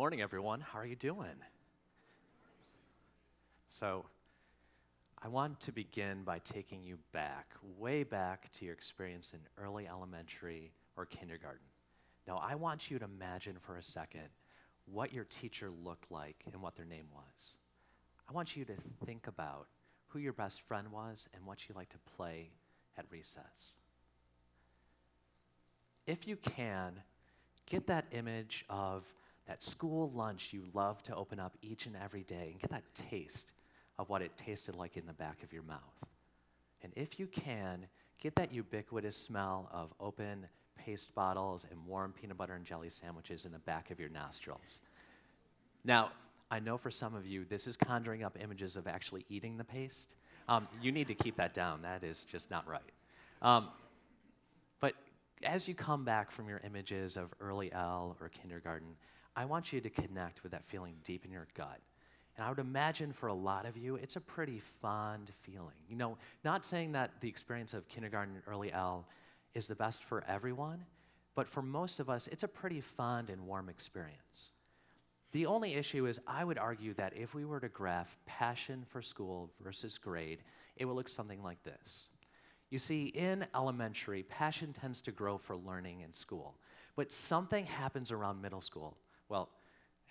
morning, everyone. How are you doing? So, I want to begin by taking you back, way back to your experience in early elementary or kindergarten. Now, I want you to imagine for a second what your teacher looked like and what their name was. I want you to think about who your best friend was and what you like to play at recess. If you can, get that image of that school lunch you love to open up each and every day and get that taste of what it tasted like in the back of your mouth. And if you can, get that ubiquitous smell of open paste bottles and warm peanut butter and jelly sandwiches in the back of your nostrils. Now, I know for some of you, this is conjuring up images of actually eating the paste. You need to keep that down. That is just not right. But as you come back from your images of early L or kindergarten, I want you to connect with that feeling deep in your gut. And I would imagine for a lot of you, it's a pretty fond feeling. You know, not saying that the experience of kindergarten and early L is the best for everyone, but for most of us, it's a pretty fond and warm experience. The only issue is I would argue that if we were to graph passion for school versus grade, it would look something like this. You see, in elementary, passion tends to grow for learning in school, but something happens around middle school. Well,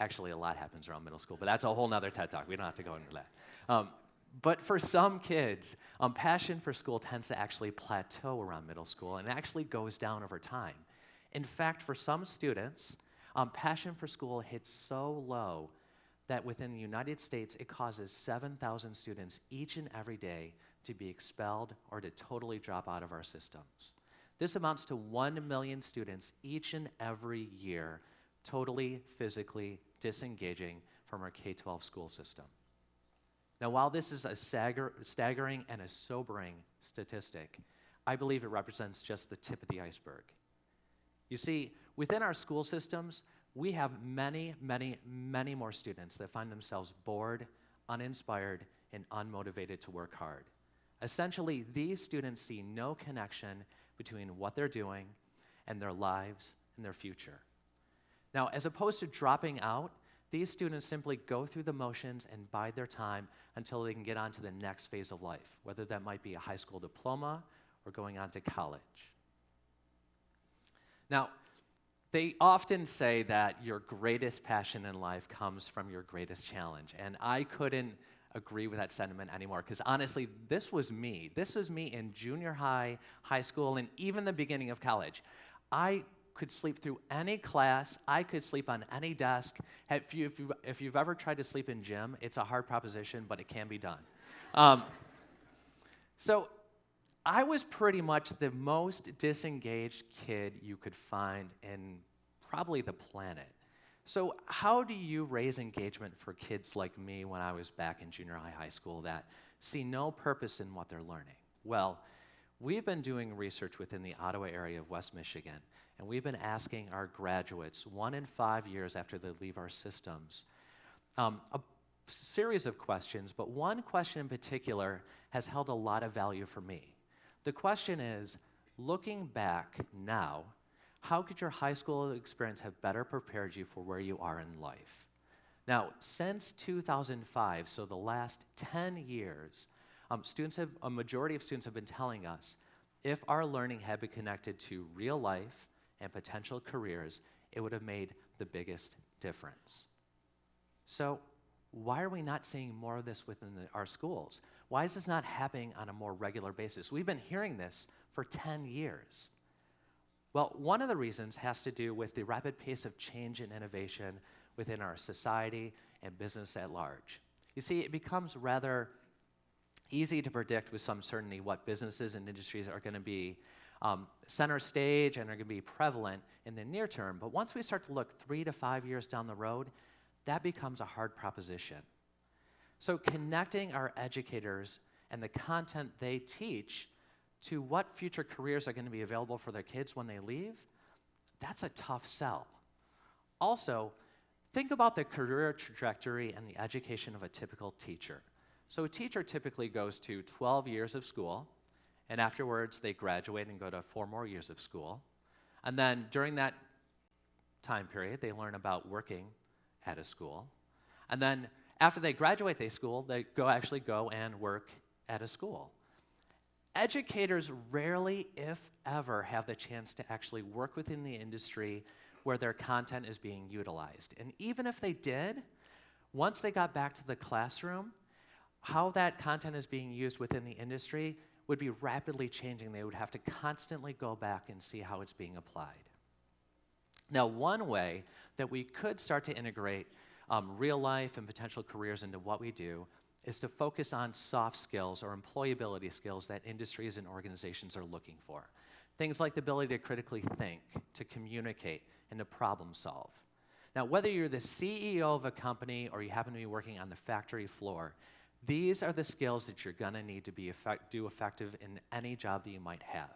actually, a lot happens around middle school, but that's a whole nother TED Talk. We don't have to go into that. But for some kids, passion for school tends to actually plateau around middle school and actually goes down over time. In fact, for some students, passion for school hits so low that within the United States, it causes 7,000 students each and every day to be expelled or to totally drop out of our systems. This amounts to 1 million students each and every year totally physically disengaging from our K-12 school system. Now, while this is a staggering and a sobering statistic, I believe it represents just the tip of the iceberg. You see, within our school systems, we have many, many, many more students that find themselves bored, uninspired, and unmotivated to work hard. Essentially, these students see no connection between what they're doing and their lives and their future. Now, as opposed to dropping out, these students simply go through the motions and bide their time until they can get on to the next phase of life, whether that might be a high school diploma or going on to college. Now, they often say that your greatest passion in life comes from your greatest challenge, and I couldn't agree with that sentiment anymore, because honestly, this was me. This was me in junior high, high school, and even the beginning of college. I could sleep through any class. I could sleep on any desk. If you've ever tried to sleep in gym, it's a hard proposition, but it can be done. So I was pretty much the most disengaged kid you could find in probably the planet. So how do you raise engagement for kids like me when I was back in junior high, high school that see no purpose in what they're learning? Well, we've been doing research within the Ottawa area of West Michigan, and we've been asking our graduates 1 in 5 years after they leave our systems a series of questions, but one question in particular has held a lot of value for me. The question is, looking back now, how could your high school experience have better prepared you for where you are in life? Now, since 2005, so the last 10 years, a majority of students have been telling us if our learning had been connected to real life and potential careers, it would have made the biggest difference. So why are we not seeing more of this within our schools? Why is this not happening on a more regular basis? We've been hearing this for 10 years. Well, one of the reasons has to do with the rapid pace of change and innovation within our society and business at large. You see, it becomes rather easy to predict with some certainty what businesses and industries are going to be center stage and are going to be prevalent in the near term. But once we start to look 3 to 5 years down the road, that becomes a hard proposition. So connecting our educators and the content they teach to what future careers are going to be available for their kids when they leave, that's a tough sell. Also, think about the career trajectory and the education of a typical teacher. So a teacher typically goes to 12 years of school, and afterwards they graduate and go to 4 more years of school. And then during that time period, they learn about working at a school. And then after they graduate the school, they actually go and work at a school. Educators rarely, if ever, have the chance to actually work within the industry where their content is being utilized. And even if they did, once they got back to the classroom, how that content is being used within the industry would be rapidly changing. They would have to constantly go back and see how it's being applied. Now, one way that we could start to integrate real life and potential careers into what we do is to focus on soft skills or employability skills that industries and organizations are looking for. Things like the ability to critically think, to communicate, and to problem solve. Now, whether you're the CEO of a company or you happen to be working on the factory floor, these are the skills that you're gonna need to do effective in any job that you might have.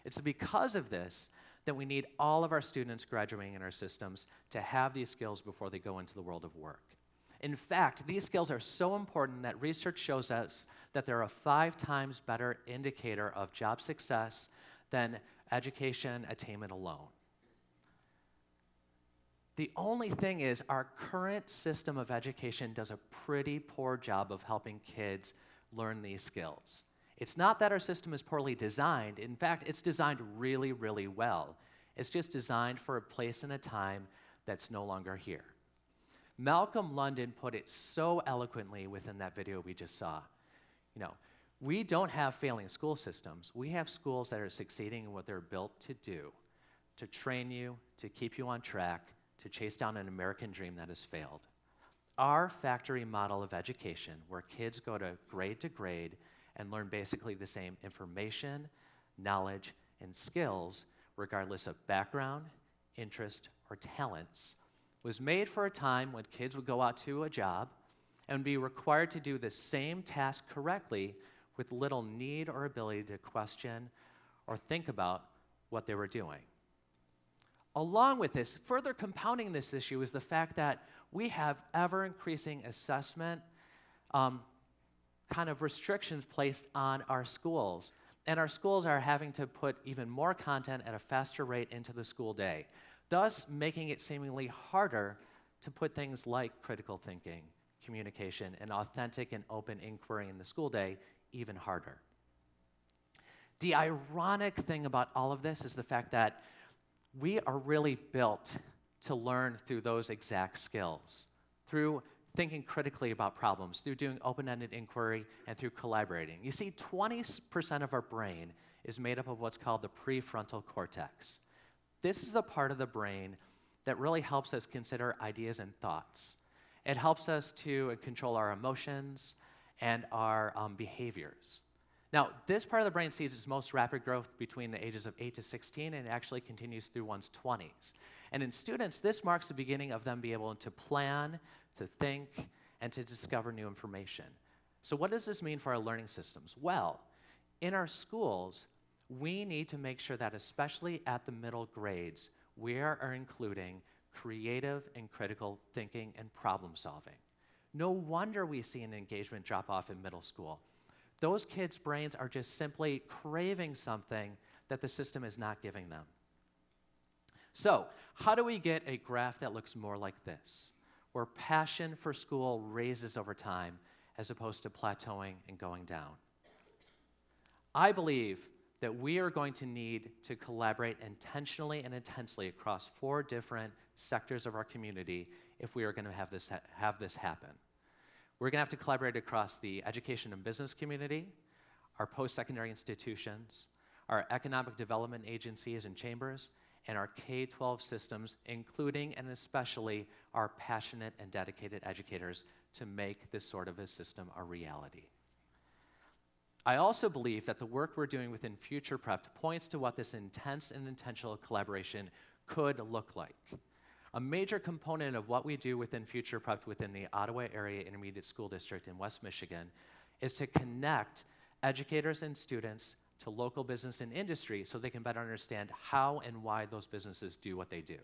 It's because of this that we need all of our students graduating in our systems to have these skills before they go into the world of work. In fact, these skills are so important that research shows us that they're a 5 times better indicator of job success than education attainment alone. The only thing is, our current system of education does a pretty poor job of helping kids learn these skills. It's not that our system is poorly designed. In fact, it's designed really, really well. It's just designed for a place and a time that's no longer here. Malcolm London put it so eloquently within that video we just saw. You know, we don't have failing school systems. We have schools that are succeeding in what they're built to do, to train you, to keep you on track, to chase down an American dream that has failed. Our factory model of education, where kids go to grade and learn basically the same information, knowledge, and skills, regardless of background, interest, or talents, was made for a time when kids would go out to a job and be required to do the same task correctly with little need or ability to question or think about what they were doing. Along with this, further compounding this issue is the fact that we have ever-increasing assessment kind of restrictions placed on our schools. And our schools are having to put even more content at a faster rate into the school day, thus making it seemingly harder to put things like critical thinking, communication, and authentic and open inquiry in the school day even harder. The ironic thing about all of this is the fact that we are really built to learn through those exact skills, through thinking critically about problems, through doing open-ended inquiry, and through collaborating. You see, 20% of our brain is made up of what's called the prefrontal cortex. This is the part of the brain that really helps us consider ideas and thoughts. It helps us to control our emotions and our behaviors. Now, this part of the brain sees its most rapid growth between the ages of 8 to 16, and it actually continues through one's 20s. And in students, this marks the beginning of them being able to plan, to think, and to discover new information. So what does this mean for our learning systems? Well, in our schools, we need to make sure that, especially at the middle grades, we are including creative and critical thinking and problem solving. No wonder we see an engagement drop off in middle school. Those kids' brains are just simply craving something that the system is not giving them. So, how do we get a graph that looks more like this, where passion for school raises over time as opposed to plateauing and going down? I believe that we are going to need to collaborate intentionally and intensely across 4 different sectors of our community if we are going to have this happen. We're going to have to collaborate across the education and business community, our post-secondary institutions, our economic development agencies and chambers, and our K-12 systems, including and especially our passionate and dedicated educators, to make this sort of a system a reality. I also believe that the work we're doing within FuturePREP points to what this intense and intentional collaboration could look like. A major component of what we do within FuturePREP within the Ottawa Area Intermediate School District in West Michigan is to connect educators and students to local business and industry so they can better understand how and why those businesses do what they do.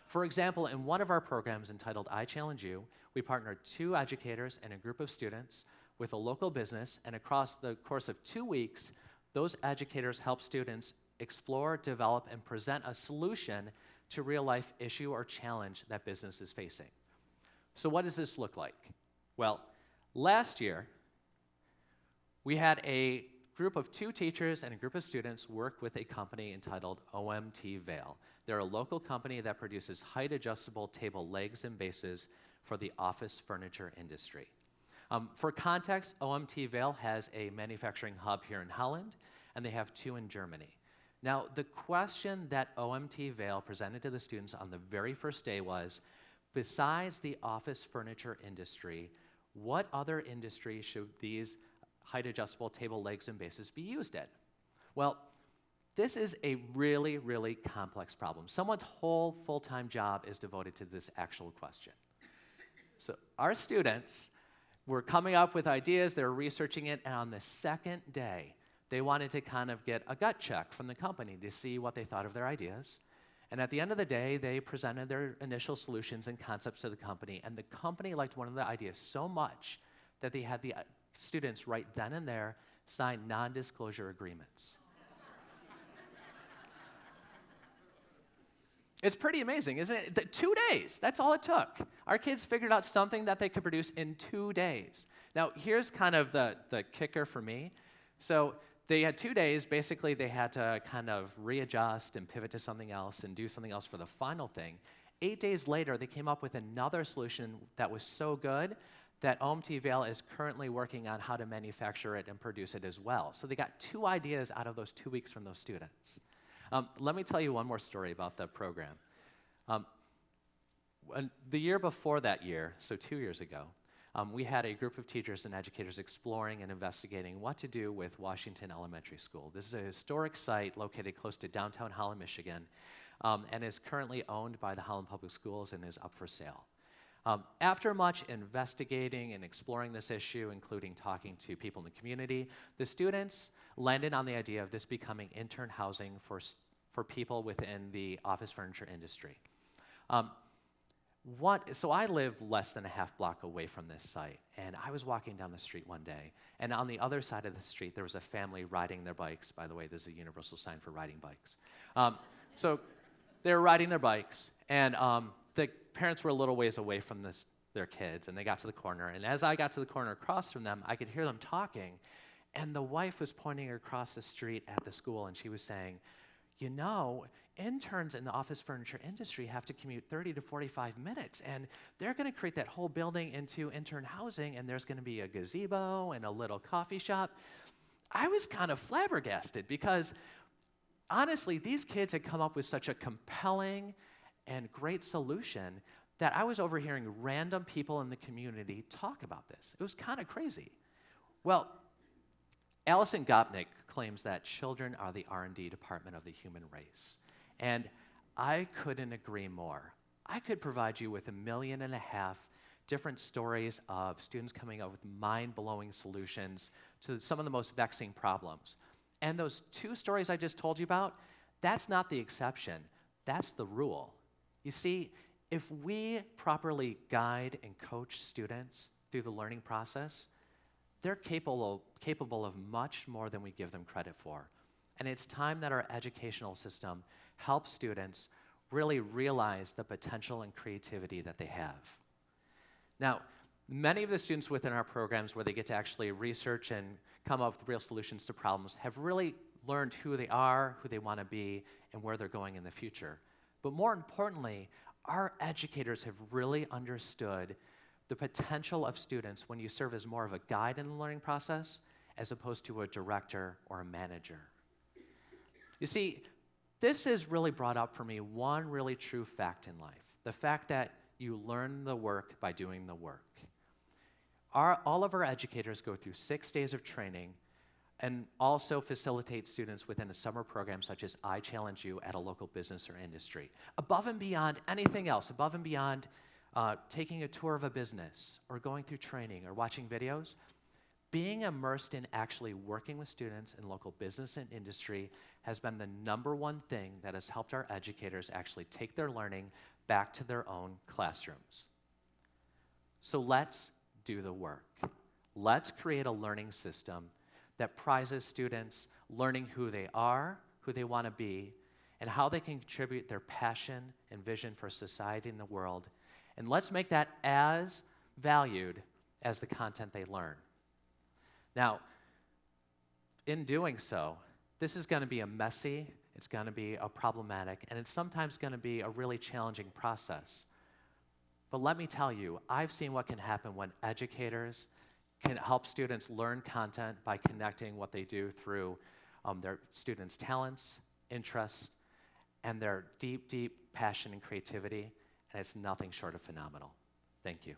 For example, in one of our programs entitled I Challenge You, we partnered 2 educators and a group of students with a local business, and across the course of 2 weeks, those educators helped students explore, develop, and present a solution to real-life issue or challenge that business is facing. So what does this look like? Well, last year, we had a group of 2 teachers and a group of students work with a company entitled OMT Vail. They're a local company that produces height-adjustable table legs and bases for the office furniture industry. For context, OMT Vail has a manufacturing hub here in Holland, and they have 2 in Germany. Now, the question that OMT Vail presented to the students on the very first day was, besides the office furniture industry, what other industry should these height-adjustable table legs and bases be used in? Well, this is a really, really complex problem. Someone's whole full-time job is devoted to this actual question. So our students were coming up with ideas, they were researching it, and on the second day, they wanted to kind of get a gut check from the company to see what they thought of their ideas. And at the end of the day, they presented their initial solutions and concepts to the company, and the company liked one of the ideas so much that they had the students right then and there sign non-disclosure agreements. It's pretty amazing, isn't it? 2 days, that's all it took. Our kids figured out something that they could produce in 2 days. Now, here's kind of the kicker for me. So they had 2 days. Basically, they had to kind of readjust and pivot to something else and do something else for the final thing. 8 days later, they came up with another solution that was so good that OMT Vail is currently working on how to manufacture it and produce it as well. So they got 2 ideas out of those 2 weeks from those students. Let me tell you one more story about the program. The year before that year, so 2 years ago, we had a group of teachers and educators exploring and investigating what to do with Washington Elementary School. This is a historic site located close to downtown Holland, Michigan, and is currently owned by the Holland Public Schools and is up for sale. After much investigating and exploring this issue, including talking to people in the community, the students landed on the idea of this becoming intern housing for people within the office furniture industry. So I live less than a half block away from this site, and I was walking down the street one day, and on the other side of the street, there was a family riding their bikes. By the way, this is a universal sign for riding bikes. So they were riding their bikes, and the parents were a little ways away from their kids, and they got to the corner, and as I got to the corner across from them, I could hear them talking, and the wife was pointing across the street at the school, and she was saying, you know, interns in the office furniture industry have to commute 30 to 45 minutes, and they're going to create that whole building into intern housing, and there's going to be a gazebo and a little coffee shop. I was kind of flabbergasted because, honestly, these kids had come up with such a compelling and great solution that I was overhearing random people in the community talk about this. It was kind of crazy. Well, Alison Gopnik claims that children are the R&D department of the human race. And I couldn't agree more. I could provide you with 1.5 million different stories of students coming up with mind-blowing solutions to some of the most vexing problems. And those 2 stories I just told you about, that's not the exception. That's the rule. You see, if we properly guide and coach students through the learning process, they're capable of much more than we give them credit for. And it's time that our educational system helps students really realize the potential and creativity that they have. Now, many of the students within our programs where they get to actually research and come up with real solutions to problems have really learned who they are, who they want to be, and where they're going in the future. But more importantly, our educators have really understood the potential of students when you serve as more of a guide in the learning process as opposed to a director or a manager. You see, this has really brought up for me one really true fact in life, the fact that you learn the work by doing the work. All of our educators go through 6 days of training and also facilitate students within a summer program such as I Challenge You at a local business or industry. Above and beyond anything else, above and beyond taking a tour of a business or going through training or watching videos, being immersed in actually working with students in local business and industry has been the #1 thing that has helped our educators actually take their learning back to their own classrooms. So let's do the work. Let's create a learning system that prizes students learning who they are, who they want to be, and how they can contribute their passion and vision for society and the world, And let's make that as valued as the content they learn. Now, in doing so, this is going to be a messy, it's going to be a problematic, and it's sometimes going to be a really challenging process. But let me tell you, I've seen what can happen when educators can help students learn content by connecting what they do through their students' talents, interests, and their deep, deep passion and creativity, and it's nothing short of phenomenal. Thank you.